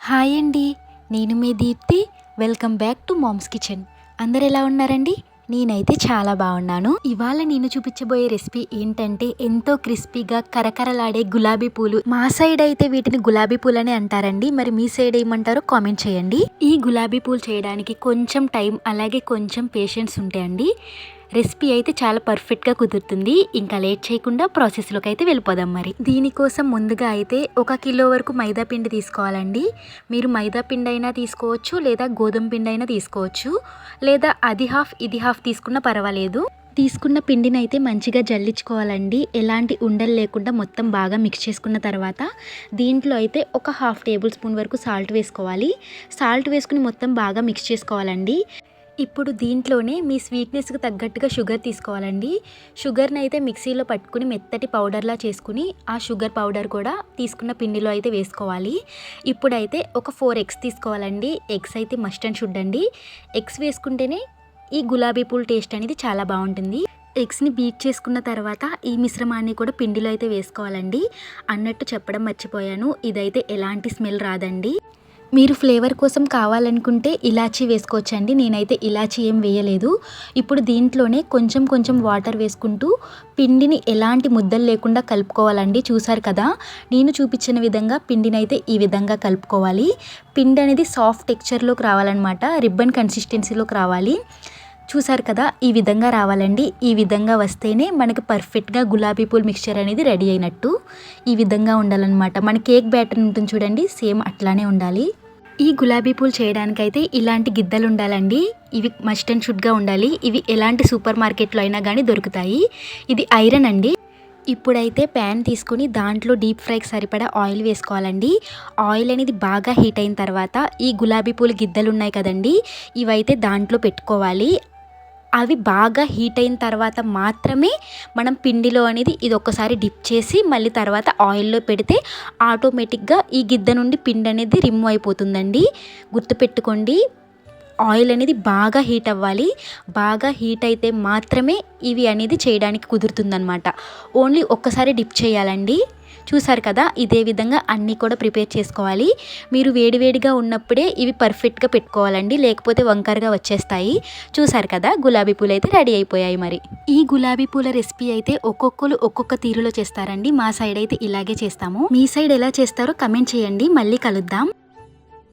Hi అండి, నేను మీ Deepti. Welcome back to mom's kitchen. అందరు ఎలా ఉన్నారండి? నేనైతే చాలా బాగున్నాను. ఇవాళ నేను చూపించబోయే రెసిపీ ఏంటంటే ఎంతో క్రిస్పీగా కరకరలాడే గులాబీ పూలు. మా సైడ్ అయితే వీటిని గులాబీ పూలు అని అంటారండి. మరి మీ సైడ్ ఏమంటారో కామెంట్ చేయండి. ఈ గులాబీ పూలు చేయడానికి కొంచెం టైం అలాగే కొంచెం పేషెన్స్ ఉంటాయండి. రెసిపీ అయితే చాలా పర్ఫెక్ట్గా కుదురుతుంది. ఇంకా లేట్ చేయకుండా ప్రాసెస్లోకి అయితే వెళ్ళిపోదాం. మరి దీనికోసం ముందుగా అయితే 1 కిలో వరకు మైదా పిండి తీసుకోవాలండి. మీరు మైదా పిండి అయినా తీసుకోవచ్చు, లేదా గోధుమ పిండి అయినా తీసుకోవచ్చు, లేదా అది హాఫ్ ఇది హాఫ్ తీసుకున్నా పర్వాలేదు. తీసుకున్న పిండిని అయితే మంచిగా జల్లించుకోవాలండి. ఎలాంటి ఉండలు లేకుండా మొత్తం బాగా మిక్స్ చేసుకున్న తర్వాత దీంట్లో అయితే ఒక 1/2 టేబుల్ స్పూన్ వరకు సాల్ట్ వేసుకోవాలి. సాల్ట్ వేసుకుని మొత్తం బాగా మిక్స్ చేసుకోవాలండి. ఇప్పుడు దీంట్లోనే మీ స్వీట్నెస్కి తగ్గట్టుగా షుగర్ తీసుకోవాలండి. షుగర్ని అయితే మిక్సీలో పట్టుకుని మెత్తటి పౌడర్లా చేసుకుని ఆ షుగర్ పౌడర్ కూడా తీసుకున్న పిండిలో అయితే వేసుకోవాలి. ఇప్పుడైతే ఒక 4 ఎగ్స్ తీసుకోవాలండి. ఎగ్స్ అయితే మస్ట్ అండ్ షుడ్ అండి. ఎగ్స్ వేసుకుంటేనే ఈ గులాబీ పూలు టేస్ట్ అనేది చాలా బాగుంటుంది. ఎగ్స్ని బీట్ చేసుకున్న తర్వాత ఈ మిశ్రమాన్ని కూడా పిండిలో అయితే వేసుకోవాలండి. అన్నట్టు చెప్పడం మర్చిపోయాను, ఇదైతే ఎలాంటి స్మెల్ రాదండి. మీరు ఫ్లేవర్ కోసం కావాలనుకుంటే ఇలాచీ వేసుకోవచ్చండి. నేనైతే ఇలాచీ ఏం వేయలేదు. ఇప్పుడు దీంట్లోనే కొంచెం కొంచెం వాటర్ వేసుకుంటూ పిండిని ఎలాంటి ముద్దలు లేకుండా కలుపుకోవాలండి. చూసారు కదా, నేను చూపించిన విధంగా పిండిని అయితే ఈ విధంగా కలుపుకోవాలి. పిండి అనేది సాఫ్ట్ టెక్స్చర్లోకి రావాలన్నమాట, రిబ్బన్ కన్సిస్టెన్సీలోకి రావాలి. చూసారు కదా, ఈ విధంగా రావాలండి. ఈ విధంగా వస్తేనే మనకి పర్ఫెక్ట్గా గులాబీ పూల్ మిక్స్చర్ అనేది రెడీ అయినట్టు. ఈ విధంగా ఉండాలన్నమాట. మన కేక్ బ్యాటర్ ఉంటుంది చూడండి, సేమ్ అట్లానే ఉండాలి. ఈ గులాబీ పూలు చేయడానికైతే ఇలాంటి గిద్దలు ఉండాలండి. ఇవి మస్ట్ అండ్ షుడ్గా ఉండాలి. ఇవి ఎలాంటి సూపర్ మార్కెట్లో అయినా కానీ దొరుకుతాయి. ఇది ఐరన్ అండి. ఇప్పుడైతే ప్యాన్ తీసుకుని దాంట్లో డీప్ ఫ్రైకి సరిపడా ఆయిల్ వేసుకోవాలండి. ఆయిల్ అనేది బాగా హీట్ అయిన తర్వాత ఈ గులాబీ పూలు గిద్దలు ఉన్నాయి కదండి, ఇవైతే దాంట్లో పెట్టుకోవాలి. అవి బాగా హీట్ అయిన తర్వాత మాత్రమే మనం పిండిలో అనేది ఇది ఒక్కసారి డిప్ చేసి మళ్ళీ తర్వాత ఆయిల్లో పెడితే ఆటోమేటిక్గా ఈ గిద్ద నుండి పిండి అనేది రిమూవ్ అయిపోతుందండి. గుర్తుపెట్టుకోండి, ఆయిల్ అనేది బాగా హీట్ అవ్వాలి. బాగా హీట్ అయితే మాత్రమే ఇవి అనేది చేయడానికి కుదురుతుందనమాట. ఓన్లీ ఒక్కసారి డిప్ చేయాలండి. చూసారు కదా, ఇదే విధంగా అన్నీ కూడా ప్రిపేర్ చేసుకోవాలి. మీరు వేడివేడిగా ఉన్నప్పుడే ఇవి పర్ఫెక్ట్గా పెట్టుకోవాలండి, లేకపోతే వంకరగా వచ్చేస్తాయి. చూసారు కదా, గులాబీ పూలు అయితే రెడీ అయిపోయాయి. మరి ఈ గులాబీ పూల రెసిపీ అయితే ఒక్కొక్కరు ఒక్కొక్క తీరులో చేస్తారండి. మా సైడ్ అయితే ఇలాగే చేస్తాము. మీ సైడ్ ఎలా చేస్తారో కమెంట్ చేయండి. మళ్ళీ కలుద్దాం.